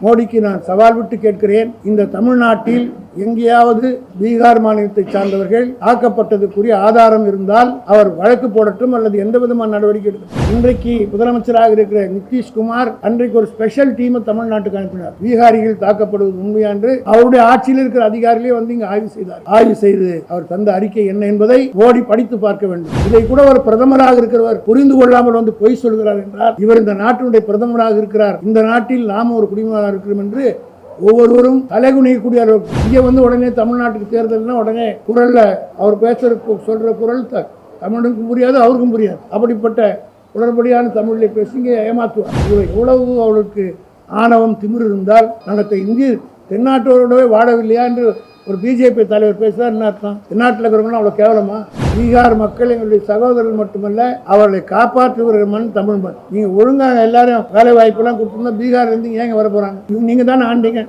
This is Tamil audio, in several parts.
மோடிக்கு நான் சவால் விட்டு கேட்கிறேன். இந்த தமிழ்நாட்டில் எங்கேயாவது பீகார் மாநிலத்தை சார்ந்தவர்கள் ஆக்கப்பட்டதுக்குரிய ஆதாரம் இருந்தால் அவர் வழக்கு போடட்டும் அல்லது எந்த விதமான நடவடிக்கை எடுக்கட்டும். இன்றைக்கு முதலமைச்சராக இருக்கிற நிதிஷ்குமார் அன்றைக்கு ஒரு ஸ்பெஷல் டீமை தமிழ்நாட்டுக்கு அனுப்பினார். பீகாரிகள் தாக்கப்படுவது உண்மையா என்று அவருடைய ஆட்சியில் இருக்கிற அதிகாரிகளே வந்து இங்கு ஆய்வு செய்தார். ஆய்வு செய்து அவர் தந்த அறிக்கை என்ன என்பதை மோடி படித்து பார்க்க வேண்டும். இதை கூட ஒரு பிரதமராக இருக்கிறவர் புரிந்து கொள்ளாமல் வந்து பொய் சொல்கிறார் என்றால் இவர் இந்த நாட்டினுடைய பிரதமராக இருக்கிறார். இந்த நாட்டில் நாம் ஒரு குடிமகனாக இருக்கிறோம் என்று ஒவ்வொருவரும் தலைகுனியக்கூடிய இங்கே வந்து உடனே தமிழ்நாட்டுக்கு தேர்தல்னா உடனே குரல்ல அவர் சொல்ற குரல் தமிழுக்கும் புரியாது, அவருக்கும் புரியாது. அப்படிப்பட்ட உடற்படியான தமிழில் பேசி ஏமாற்றுவார். இவ்வளவு அவருக்கு ஆணவம் திமிர் இருந்தால் நாங்கள் இந்திய தென்னாட்டோரோடவே வாழவில்லையா என்று ஒரு பிஜேபி தலைவர் பேசுகிறார். என்ன அர்த்தம்? தென்னாட்டில் இருக்கிறவங்க அவ்வளோ கேவலமா? பீகார் மக்கள் எங்களுடைய சகோதரர்கள் மட்டுமல்ல, அவர்களை காப்பாற்றுகிற மண் தமிழ் மண். நீங்கள் ஒழுங்காக எல்லாரும் வேலை வாய்ப்பெல்லாம் கொடுத்துருந்தா பீகார்லேருந்து ஏங்க வர போகிறாங்க? நீங்கள் தானே ஆண்டீங்க.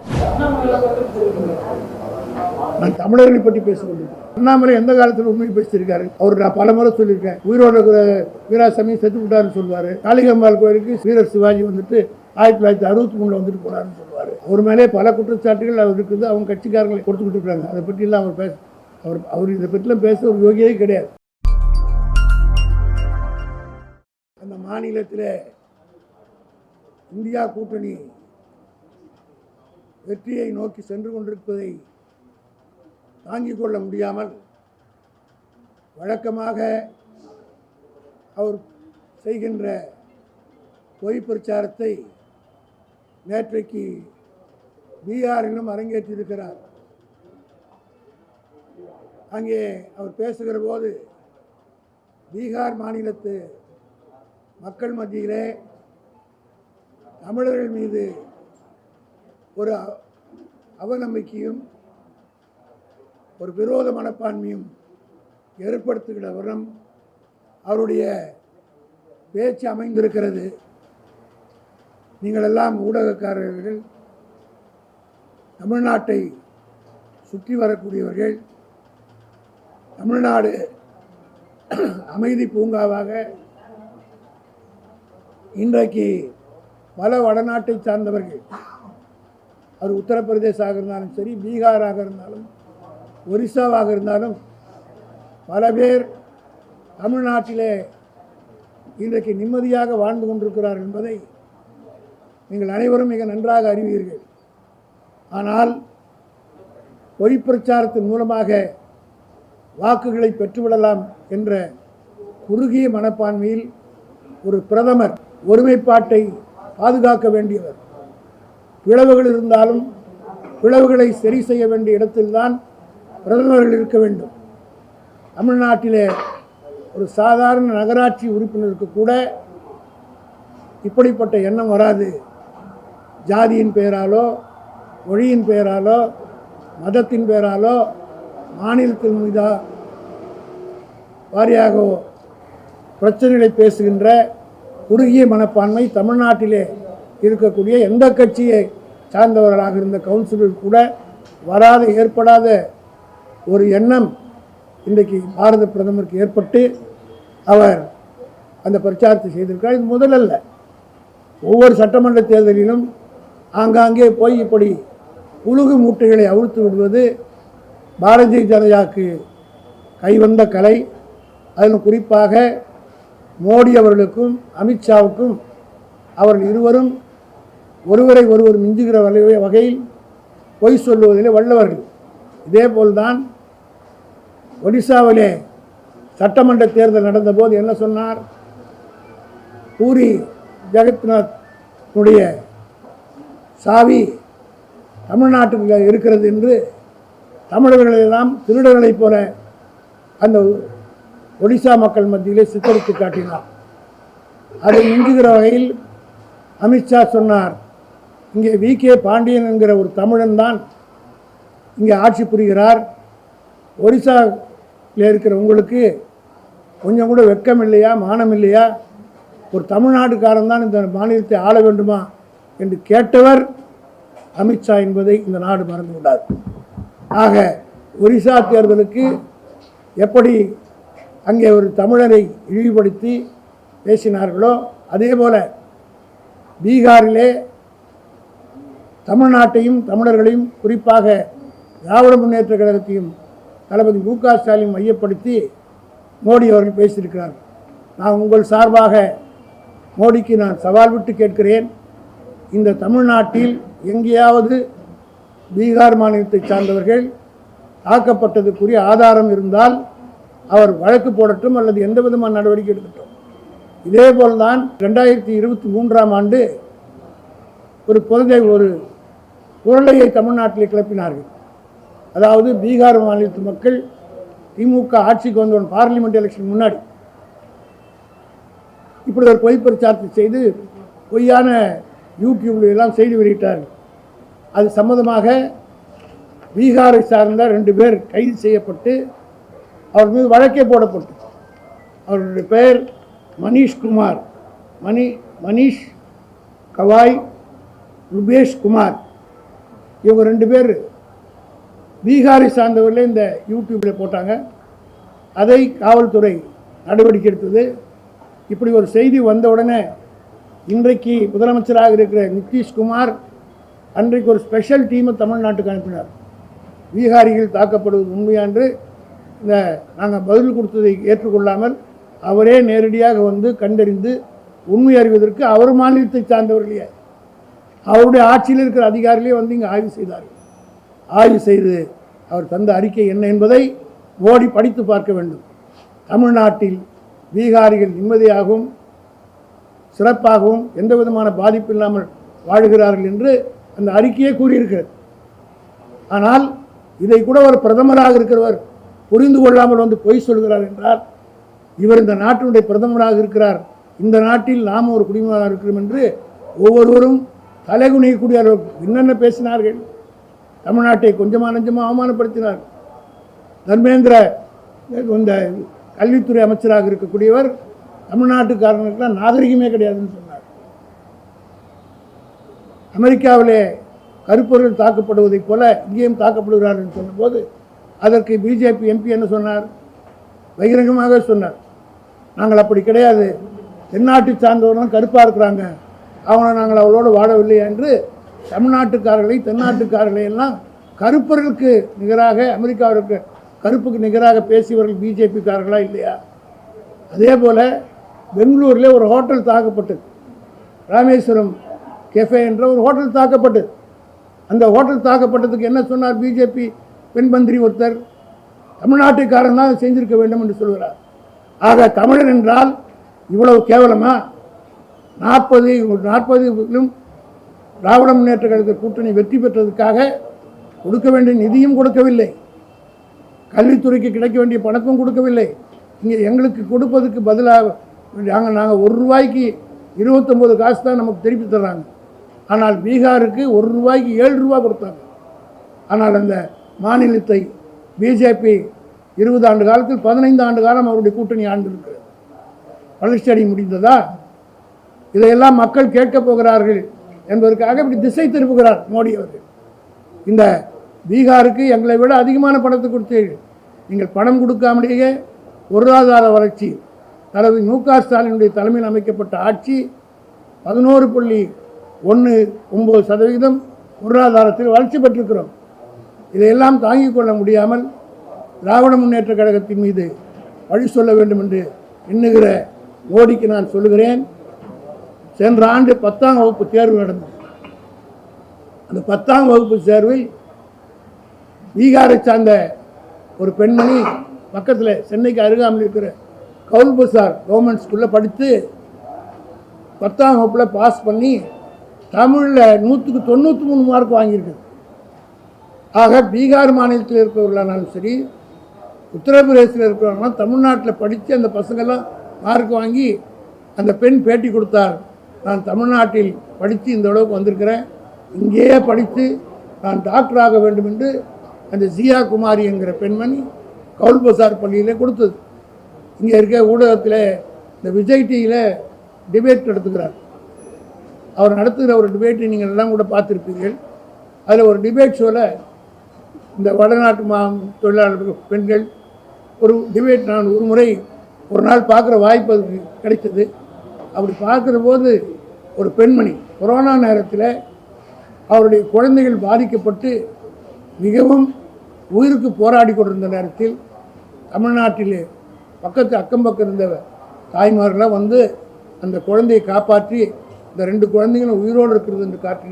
நான் தமிழர்களை பற்றி பேசுகிறேன். அண்ணாமலை எந்த காலத்தில் உண்மை பேசியிருக்காரு? அவர் நான் பல முறை சொல்லியிருக்கேன். உயிரோடு இருக்கிற வீராசாமி செத்து விட்டாருன்னு சொல்லுவார். காளிகம்பாள் கோயிலுக்கு வீரர் சிவாஜி வந்துட்டு 1963 வந்துட்டு போனாருன்னு சொல்லுவார். அவர் மேலே பல குற்றச்சாட்டுகள் அவர் இருக்குது. அவங்க கட்சிக்காரங்களை கொடுத்துக்கிட்டு இருக்காங்க. அதை பற்றியெல்லாம் அவர் இதை பற்றிலாம் பேச ஒரு யோகியே கிடையாது. அந்த மாநிலத்தில் இந்தியா கூட்டணி வெற்றியை நோக்கி சென்று கொண்டிருப்பதை தாங்கிக் கொள்ள முடியாமல் வழக்கமாக அவர் செய்கின்ற பொய் பிரச்சாரத்தை நேற்றைக்கு பீகாரிலும் அரங்கேற்றியிருக்கிறார். அங்கே அவர் பேசுகிற போது பீகார் மாநிலத்து மக்கள் மத்தியிலே தமிழர்கள் மீது ஒரு அவநம்பிக்கையும் ஒரு விரோத மனப்பான்மையும் ஏற்படுத்துகிற வண்ணம் அவருடைய பேச்சு அமைந்திருக்கிறது. நீங்கள் எல்லாம் ஊடகக்காரர்கள், தமிழ்நாட்டை சுற்றி வரக்கூடியவர்கள், தமிழ்நாடு அமைதி பூங்காவாக இன்றைக்கு பல வடநாட்டை சார்ந்தவர்கள், அவர் உத்தரப்பிரதேசாக இருந்தாலும் சரி, பீகாராக இருந்தாலும், ஒரிசாவாக இருந்தாலும் பல பேர் தமிழ்நாட்டிலே இன்றைக்கு நிம்மதியாக வாழ்ந்து கொண்டிருக்கிறார் என்பதை நீங்கள் அனைவரும் மிக நன்றாக அறிவீர்கள். ஆனால் பொய் பிரச்சாரத்தின் மூலமாக வாக்குகளை பெற்றுவிடலாம் என்ற குறுகிய மனப்பான்மையில் ஒரு பிரதமர் ஒருமைப்பாட்டை பாதுகாக்க வேண்டியவர். பிளவுகள் இருந்தாலும் பிளவுகளை சரி செய்ய வேண்டிய இடத்தில்தான் பிரதமர்கள் இருக்க வேண்டும். தமிழ்நாட்டிலே ஒரு சாதாரண நகராட்சி உறுப்பினருக்கு கூட இப்படிப்பட்ட எண்ணம் வராது. ஜாதியின் பெயராலோ, மொழியின் பெயராலோ, மதத்தின் பெயராலோ, மாநிலத்தின் மீதா வாரியாக பிரச்சனைகளை பேசுகின்ற குறுகிய மனப்பான்மை தமிழ்நாட்டிலே இருக்கக்கூடிய எந்த கட்சியை சார்ந்தவர்களாக இருந்த கவுன்சிலர் கூட வராத ஏற்படாத ஒரு எண்ணம் இன்றைக்கு பாரத பிரதமருக்கு ஏற்பட்டு அவர் அந்த பிரச்சாரத்தை செய்திருக்கிறார். இது முதலல்ல. ஒவ்வொரு சட்டமன்ற தேர்தலிலும் ஆங்காங்கே போய் இப்படி புழுகு மூட்டைகளை அவிழ்த்து விடுவது பாரதிய ஜனதாவுக்கு கைவந்த கலை. அதில் குறிப்பாக மோடி அவர்களுக்கும் அமித்ஷாவுக்கும் அவர்கள் இருவரும் ஒருவரை ஒருவர் மிஞ்சுகிற வகையில் பொய் சொல்லுவதிலே வல்லவர்கள். இதேபோல்தான் ஒடிசாவிலே சட்டமன்ற தேர்தல் நடந்தபோது என்ன சொன்னார்? பூரி ஜெகந்நாத்துடைய சாவி தமிழ்நாட்டுக்கு இருக்கிறது என்று தமிழர்களெல்லாம் திருடர்களைப் போல அந்த ஒடிசா மக்கள் மத்தியிலே சித்தரித்து காட்டினார். அதை மிஞ்சுகிற வகையில் அமித்ஷா சொன்னார், இங்கே வி.கே. பாண்டியன் என்கிற ஒரு தமிழன் தான் இங்கே ஆட்சி புரிகிறார். ஒரிசாவில் இருக்கிற உங்களுக்கு கொஞ்சம் கூட வெட்கம் இல்லையா, மானம் இல்லையா? ஒரு தமிழ்நாட்டுக்காரன் தான் இந்த மாநிலத்தை ஆள வேண்டுமா என்று கேட்டவர் அமித்ஷா என்பதை இந்த நாடு மறந்து விடாது. ஆக ஒரிசா தேர்தலுக்கு எப்படி அங்கே ஒரு தமிழரை இழிவுபடுத்தி பேசினார்களோ அதே போல பீகாரிலே தமிழ்நாட்டையும் தமிழர்களையும் குறிப்பாக திராவிட முன்னேற்ற கழகத்தையும் தளபதி மு.க. ஸ்டாலின் மையப்படுத்தி மோடி அவர்கள் பேசியிருக்கிறார். நான் உங்கள் சார்பாக மோடிக்கு நான் சவால் விட்டு கேட்கிறேன். இந்த தமிழ்நாட்டில் எங்கேயாவது பீகார் மாநிலத்தை சார்ந்தவர்கள் தாக்கப்பட்டதுக்குரிய ஆதாரம் இருந்தால் அவர் வழக்கு போடட்டும் அல்லது எந்த விதமான நடவடிக்கை எடுக்கட்டும். இதேபோல்தான் 2023ஆம் ஆண்டு ஒரு குரலையை தமிழ்நாட்டில் கிளப்பினார்கள். அதாவது பீகார் மாநிலத்து மக்கள் திமுக ஆட்சிக்கு வந்தவன் பார்லிமெண்ட் எலெக்ஷன் முன்னாடி இப்படி ஒரு பொய் பிரச்சாரத்தை செய்து பொய்யான யூடியூப்ல எல்லாம் செய்தி வெளியிட்டார்கள். அது சம்பந்தமாக பீகாரை சார்ந்த 2 பேர் கைது செய்யப்பட்டு அவர் மீது வழக்கே போடப்பட்டு, அவருடைய பெயர் மணிஷ்குமார், மணிஷ் கவாய், ருபேஷ் குமார். இவங்க 2 பேர் பீகாரை சார்ந்தவர்களே இந்த யூடியூப்பில் போட்டாங்க. அதை காவல்துறை நடவடிக்கை எடுத்தது. இப்படி ஒரு செய்தி வந்தவுடனே இன்றைக்கு முதலமைச்சராக இருக்கிற நிதிஷ்குமார் அன்றைக்கு ஒரு ஸ்பெஷல் டீமை தமிழ்நாட்டுக்கு அனுப்பினார். பீகாரிகள் தாக்கப்படுவது உண்மையான்று நாங்கள் பதில் கொடுத்ததை ஏற்றுக்கொள்ளாமல் அவரே நேரடியாக வந்து கண்டறிந்து உண்மை அறிவதற்கு அவர் மாநிலத்தை சார்ந்தவர்களே அவருடைய ஆட்சியில் இருக்கிற அதிகாரிகளே வந்து இங்கே ஆய்வு செய்தார்கள். ஆய்வு செய்து அவர் தந்த அறிக்கை என்ன என்பதை மோடி படித்து பார்க்க வேண்டும். தமிழ்நாட்டில் பீகாரிகள் நிம்மதியாகவும் சிறப்பாகவும் எந்த விதமான பாதிப்பு இல்லாமல் வாழ்கிறார்கள் என்று அந்த அறிக்கையே கூறியிருக்கிறது. ஆனால் இதை கூட ஒரு பிரதமராக இருக்கிறவர் புரிந்து கொள்ளாமல் வந்து பொய் சொல்கிறார் என்றால், இவர் இந்த நாட்டினுடைய பிரதமராக இருக்கிறார், இந்த நாட்டில் நாம் ஒரு குடிமகனாக இருக்கிறோம் என்று ஒவ்வொருவரும் தலைகுனியக்கூடிய அளவுக்கு என்னென்ன பேசினார்கள். தமிழ்நாட்டை கொஞ்சமாக நஞ்சமாக அவமானப்படுத்தினார். தர்மேந்திர இந்த கல்வித்துறை அமைச்சராக இருக்கக்கூடியவர் தமிழ்நாட்டுக்காரர்களுக்கெல்லாம் நாகரிகமே கிடையாதுன்னு சொன்னார். அமெரிக்காவிலே கருப்பர்கள் தாக்கப்படுவதைப் போல இங்கேயும் தாக்கப்படுகிறார் என்று சொன்னபோது அதற்கு பிஜேபி எம்பி என்ன சொன்னார்? பகிரங்கமாக சொன்னார், நாங்கள் அப்படி கிடையாது, தென்னாட்டு சார்ந்தவர்கள் கருப்பாக இருக்கிறாங்க, அவனை நாங்கள் அவளோடு வாழவில்லை என்று தமிழ்நாட்டுக்காரர்களை தென்னாட்டுக்காரர்களை எல்லாம் கருப்பர்களுக்கு நிகராக, அமெரிக்காவிற்கு கருப்புக்கு நிகராக பேசியவர்கள் பிஜேபிக்காரர்களா இல்லையா? அதே போல் பெங்களூரில் ஒரு ஹோட்டல் தாக்கப்பட்டது, ராமேஸ்வரம் கெஃபே என்ற ஒரு ஹோட்டல் தாக்கப்பட்டது. அந்த ஹோட்டல் தாக்கப்பட்டதுக்கு என்ன சொன்னார் பிஜேபி பெண் மந்திரி ஒருத்தர்? தமிழ்நாட்டுக்காரன் தான் செஞ்சிருக்க வேண்டும் என்று சொல்கிறார். ஆக தமிழர் என்றால் இவ்வளவு கேவலமா? 40 திராவிட முன்னேற்ற கழக கூட்டணி வெற்றி பெற்றதுக்காக கொடுக்க வேண்டிய நிதியும் கொடுக்கவில்லை, கல்வித்துறைக்கு கிடைக்க வேண்டிய பணத்தும் கொடுக்கவில்லை. இங்கே எங்களுக்கு கொடுப்பதுக்கு பதிலாக நாங்கள் ₹1 29 காசு தான் நமக்கு திருப்பி தர்றாங்க. ஆனால் பீகாருக்கு ₹1 7 கொடுத்தாங்க. ஆனால் அந்த மாநிலத்தை பிஜேபி 20 ஆண்டு காலத்தில் 15 ஆண்டு காலம் அவருடைய கூட்டணி ஆண்டு இருக்கிறது. வளர்ச்சி அடைய முடிந்ததா? இதையெல்லாம் மக்கள் கேட்கப் போகிறார்கள் என்பதற்காக இப்படி திசை திருப்புகிறார் மோடி அவர்கள். இந்த பீகாருக்கு எங்களை விட அதிகமான பணத்தை கொடுத்தீர்கள், நீங்கள் பணம் கொடுக்காமலேயே பொருளாதார வளர்ச்சி, தளபதி மு.க. ஸ்டாலினுடைய தலைமையில் அமைக்கப்பட்ட ஆட்சி 11.19% பொருளாதாரத்தில் வளர்ச்சி பெற்றிருக்கிறோம். இதையெல்லாம் தாங்கிக் கொள்ள முடியாமல் திராவிட முன்னேற்ற கழகத்தின் மீது வழி சொல்ல வேண்டும் என்று எண்ணுகிற மோடிக்கு நான் சொல்லுகிறேன், சென்ற ஆண்டு 10ஆம் வகுப்பு தேர்வு நடந்தது. அந்த 10ஆம் வகுப்பு தேர்வில் பீகாரை சார்ந்த ஒரு பெண்மணி பக்கத்தில் சென்னைக்கு அருகாமல் இருக்கிற கவுல்பசார் கவர்மெண்ட் ஸ்கூலில் படித்து 10ஆம் வகுப்பில் பாஸ் பண்ணி தமிழில் 100க்கு 93 மார்க் வாங்கியிருக்குது. ஆக பீகார் மாநிலத்தில் இருக்கிறவர்களானாலும் சரி, உத்தரப்பிரதேசத்தில் இருக்கிறவங்களாம் தமிழ்நாட்டில் படித்து அந்த பசங்கள்லாம் மார்க் வாங்கி அந்த பெண் பேட்டி கொடுத்தார், நான் தமிழ்நாட்டில் படித்து இந்த அளவுக்கு வந்திருக்கிறேன், இங்கேயே படித்து நான் டாக்டர் ஆக வேண்டும் என்று அந்த ஜியா குமாரி என்கிற பெண்மணி கவுல்பசார் பள்ளியிலே கொடுத்தது. இங்கே இருக்க ஊடகத்தில் இந்த விஜய் டிவியில் டிபேட் நடத்துகிறார். அவர் நடத்துகிற ஒரு டிபேட்டை நீங்கள் எல்லாம் கூட பார்த்துருப்பீர்கள். அதில் ஒரு டிபேட் ஷோவில் இந்த வடநாட்டு தொழிலாளர்கள் பெண்கள் ஒரு டிபேட் நான் ஒரு நாள் பார்க்குற வாய்ப்பு அதுக்கு கிடைத்தது. அப்படி பார்க்குற போது ஒரு பெண்மணி கொரோனா நேரத்தில் அவருடைய குழந்தைகள் பாதிக்கப்பட்டு மிகவும் உயிருக்கு போராடி கொண்டிருந்த நேரத்தில் தமிழ்நாட்டிலே பக்கத்து அக்கம் பக்கம் இருந்த தாய்மார்களாக வந்து அந்த குழந்தையை காப்பாற்றி இந்த 2 குழந்தைகளும் உயிரோடு இருக்கிறது என்று காட்டி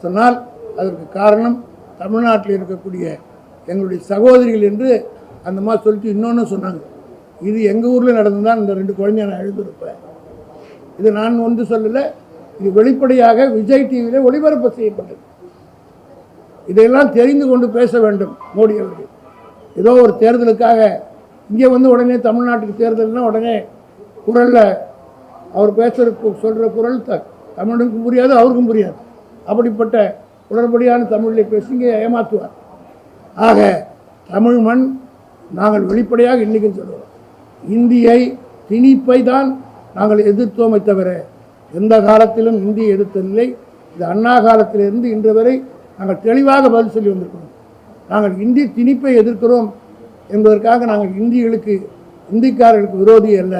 சொன்னால் அதற்கு காரணம் தமிழ்நாட்டில் இருக்கக்கூடிய எங்களுடைய சகோதரிகள் என்று அந்த மாதிரி சொல்லிட்டு இன்னொன்று சொன்னாங்க. இது எங்கள் ஊரில் நடந்துதான் இந்த 2 குழந்தைய நான் எழுதியிருப்பேன். இது நான் வந்து சொல்லலை, இது வெளிப்படையாக விஜய் டிவியில் ஒளிபரப்பு செய்யப்பட்டது. இதையெல்லாம் தெரிந்து கொண்டு பேச வேண்டும் மோடி அவர்கள். ஏதோ ஒரு தேர்தலுக்காக இங்கே வந்து உடனே தமிழ்நாட்டுக்கு தேர்தல்னா உடனே குரலில் அவர் சொல்கிற குரல் தமிழுக்கும் புரியாது, அவருக்கும் புரியாது. அப்படிப்பட்ட உடற்படியான தமிழில் பேசி இங்கே ஏமாற்றுவார். ஆக தமிழ் மண் நாங்கள் வெளிப்படையாக இன்றைக்கும் சொல்லுவோம், இந்தியை திணிப்பை தான் நாங்கள் எதிர்த்தோமை தவிர எந்த காலத்திலும் இந்தியை எதிர்த்ததில்லை. இது அண்ணா காலத்திலிருந்து இன்று வரை நாங்கள் தெளிவாக பதில் சொல்லி வந்திருக்கிறோம். நாங்கள் இந்தி திணிப்பை எதிர்க்கிறோம் என்பதற்காக நாங்கள் இந்திக்காரர்களுக்கு விரோதி அல்ல.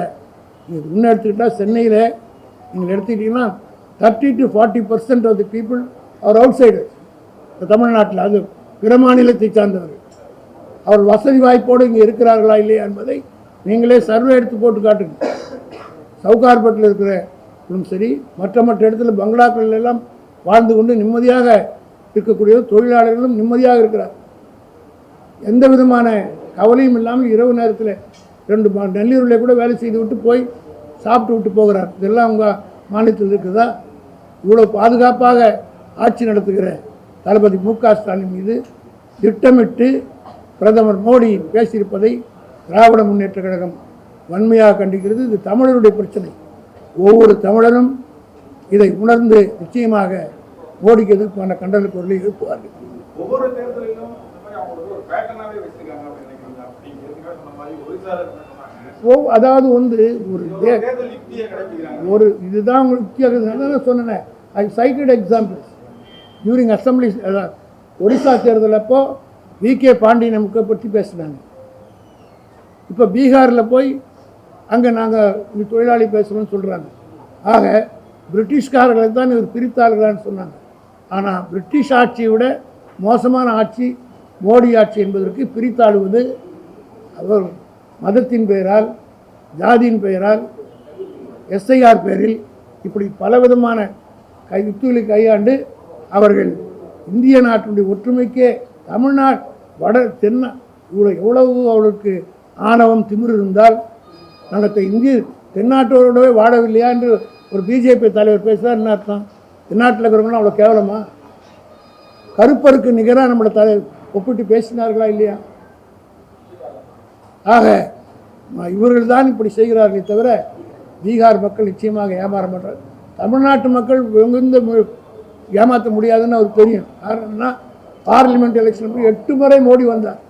நீங்கள் இன்னும் எடுத்துக்கிட்டால் சென்னையில் நீங்கள் எடுத்துக்கிட்டிங்கன்னா 30 to 40% of the people are outsiders. தமிழ்நாட்டில் அது பிற மாநிலத்தை சார்ந்தவர்கள். அவர் வசதி வாய்ப்போடு இங்கே இருக்கிறார்களா இல்லையா என்பதை நீங்களே சர்வே எடுத்து போட்டு காட்டுங்க. சவுகார்பேட்டில் இருக்கிற சரி, மற்ற இடத்துல பங்களாக்கள் எல்லாம் வாழ்ந்து கொண்டு நிம்மதியாக இருக்கக்கூடிய தொழிலாளர்களும் நிம்மதியாக இருக்கிறார். எந்த விதமான கவலையும் இல்லாமல் இரவு நேரத்தில் 2 நெல்லூரில் கூட வேலை செய்து விட்டு போய் சாப்பிட்டு விட்டு போகிறார். இதெல்லாம் உங்கள் மாநிலத்தில் இருக்குதா? இவ்வளோ பாதுகாப்பாக ஆட்சி நடத்துகிற தளபதி மு.க. ஸ்டாலின் மீது திட்டமிட்டு பிரதமர் மோடி பேசியிருப்பதை திராவிட முன்னேற்ற கழகம் வன்மையாக கண்டிக்கிறது. இது தமிழருடைய பிரச்சனை. ஒவ்வொரு தமிழரும் இதை உணர்ந்து நிச்சயமாக மோடிக்கு எதிர்ப்பான கண்டன குரலை எழுப்புவார்கள். ஒவ்வொரு தேர்தலிலும் அதாவது வந்து ஒரு இதுதான் உங்களுக்கு சொன்னேன். I cited examples during assembly Odisha தேர்தல் அப்போ வி.கே. பாண்டியனை பற்றி பேசினாங்க. இப்போ பீகாரில் போய் அங்கே நாங்கள் தொழிலாளி பேசுகிறோம்னு சொல்கிறாங்க. ஆக பிரிட்டிஷ்காரர்களை தான் இவர் பிரித்தாளுகளான்னு சொன்னாங்க. ஆனால் பிரிட்டிஷ் ஆட்சியை விட மோசமான ஆட்சி மோடி ஆட்சி என்பதற்கு பிரித்தாளுவது அவர் மதத்தின் பெயரால், ஜாதியின் பெயரால், எஸ்ஐஆர் பெயரில் இப்படி பலவிதமான யுக்திகளை கையாண்டு அவர்கள் இந்திய நாட்டினுடைய ஒற்றுமைக்கே தமிழ்நாடு தென்னா எவ்வளவு அவர்களுக்கு ஆணவம் திமிர் இருந்தால் நாங்கள் இந்திய தென்னாட்டோரோடவே வாழவில்லையா என்று ஒரு பிஜேபி தலைவர் பேசுகிறார். என்ன அர்த்தம்? தென்னாட்டில் இருக்கிறவங்களாம் அவ்வளோ கேவலமா? கருப்பருக்கு நிகராக நம்மளோட ஒப்பிட்டு பேசினார்களா இல்லையா? ஆக இவர்கள் தான் இப்படி செய்கிறார்களே தவிர பீகார் மக்கள் நிச்சயமாக ஏமாற மாட்டார்கள். தமிழ்நாட்டு மக்கள் எங்கிருந்து ஏமாற்ற முடியாதுன்னு அவருக்கு தெரியும். காரணம்னா பார்லிமெண்ட் எலெக்ஷன் 8 முறை மோடி வந்தார்.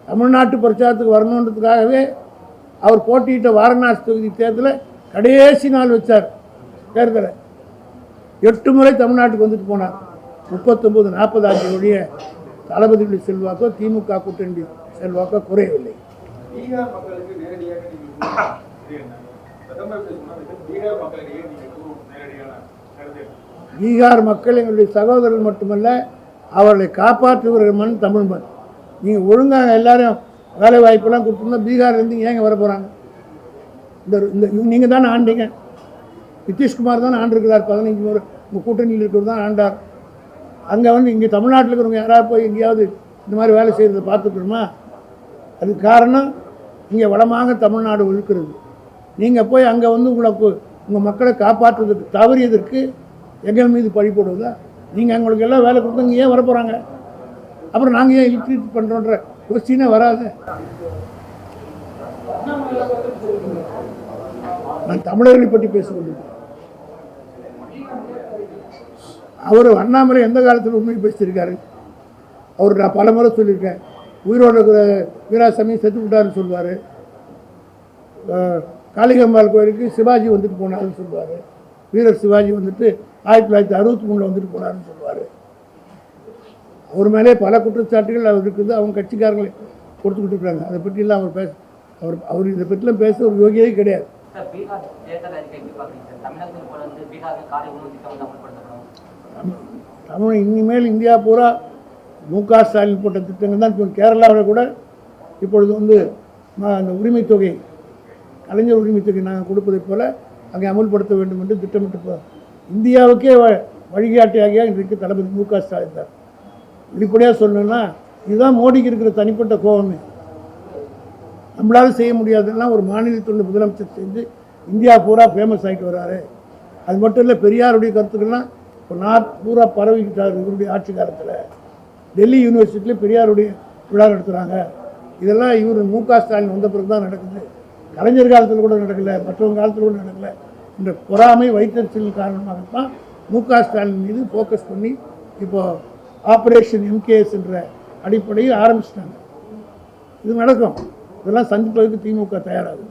தமிழ்நாட்டு பிரச்சாரத்துக்கு வரணுன்றதுக்காகவே அவர் போட்டியிட்ட வாரணாசி தொகுதி தேர்தலை கடைசி நாள் வச்சார். தேர்தலை 8 முறை தமிழ்நாட்டுக்கு வந்துட்டு போனார். 39-40 ஆட்சியுடைய தளபதிகளுடைய செல்வாக்கோ திமுக கூட்டணி செல்வாக்கோ குறையவில்லை. பீகார் மக்கள் எங்களுடைய சகோதரர்கள் மட்டுமல்ல, அவர்களை காப்பாற்றுகிற மண் தமிழ் மண். நீங்கள் ஒழுங்காக எல்லாரும் வேலை வாய்ப்பெல்லாம் கொடுத்துருந்தா பீகார்லேருந்து ஏங்க வர போகிறாங்க? இந்த நீங்கள் தானே ஆண்டீங்க. நிதிஷ்குமார் தான் ஆண்டிருக்கிறார். 15 முறை உங்கள் கூட்டணியில் இருக்கிறது தான் ஆண்டார். அங்கே வந்து இங்கே தமிழ்நாட்டில் இருக்கிறவங்க யாராவது போய் எங்கேயாவது இந்த மாதிரி வேலை செய்கிறத பார்த்துக்கணுமா? அதுக்கு காரணம் இங்கே வளமாக தமிழ்நாடு இருக்கிறது. நீங்கள் போய் அங்கே வந்து உங்கள் மக்களை காப்பாற்றுவதற்கு தவறியதற்கு எங்கள் மீது பழி போடுவதா? நீங்கள் அவங்களுக்கு எல்லாம் வேலை கொடுத்தவங்க ஏன் வர போகிறாங்க? அப்புறம் நாங்கள் ஏன் இல்ட்ரீட் பண்ணுறோன்ற கொஸ்டினே வராது. நான் தமிழர்களை பற்றி பேசிக்கொண்டிருக்கேன். அவர் அண்ணாமலை எந்த காலத்தில் உண்மை பேசியிருக்காரு? அவர் நான் பல முறை சொல்லியிருக்கேன். உயிரோடு இருக்கிற வீராசாமி செத்து விட்டாருன்னு சொல்லுவார். காளிகம்பாள் கோயிலுக்கு சிவாஜி வந்துட்டு போனாருன்னு சொல்லுவார். வீரர் சிவாஜி வந்துட்டு 1963 வந்துட்டு போனாருன்னு சொல்லுவார். அவர் மேலே பல குற்றச்சாட்டுகள் அவர் இருக்குது. அவங்க கட்சிக்காரங்களை கொடுத்துக்கிட்டு இருக்காங்க. அதை பற்றிலாம் அவர் இதை பற்றிலாம் பேச ஒரு யோகியே கிடையாது. இனிமேல் இந்தியா பூரா மு.க. ஸ்டாலின் போட்ட திட்டங்கள் தான். இப்போ கேரளாவில் கூட இப்பொழுது வந்து அந்த உரிமைத் தொகை, கலைஞர் உரிமைத் தொகை நாங்கள் கொடுப்பதைப் போல அங்கே அமுல்படுத்த வேண்டும் என்று திட்டமிட்டு இந்தியாவுக்கே வழிகாட்டியாக இன்றைக்கு தளபதி மு.க. ஸ்டாலின் தான். வெளிப்படையாக சொல்லணும்னா இதுதான் மோடிக்கு இருக்கிற தனிப்பட்ட கோபமே. நம்மளால் செய்ய முடியாதுன்னா ஒரு மாநிலத்தோட முதலமைச்சர் செஞ்சு இந்தியா பூரா ஃபேமஸ் ஆகிட்டு வர்றாரு. அது மட்டும் இல்லை, பெரியாருடைய கருத்துக்கள்லாம் இப்போ பூரா பரவிக்கிட்டார். இவருடைய ஆட்சி காலத்தில் டெல்லி யூனிவர்சிட்டியில் பெரியாருடைய விழா நடத்துகிறாங்க. இதெல்லாம் இவர் மு.க. ஸ்டாலின் வந்த பிறகு தான் நடக்குது. கலைஞர் காலத்தில் கூட நடக்கலை, மற்றவங்க காலத்தில் கூட நடக்கலை. இந்த பொறாமை வைத்தறிச்சல் காரணமாகத்தான் மு.க. ஸ்டாலின் மீது ஃபோக்கஸ் பண்ணி இப்போது ஆப்ரேஷன் எம்கேஎஸ் என்ற அடிப்படையில் ஆரம்பிச்சிட்டாங்க. இது நடக்கும். இதெல்லாம் சந்திப்பதற்கு திமுக தயாராகுது.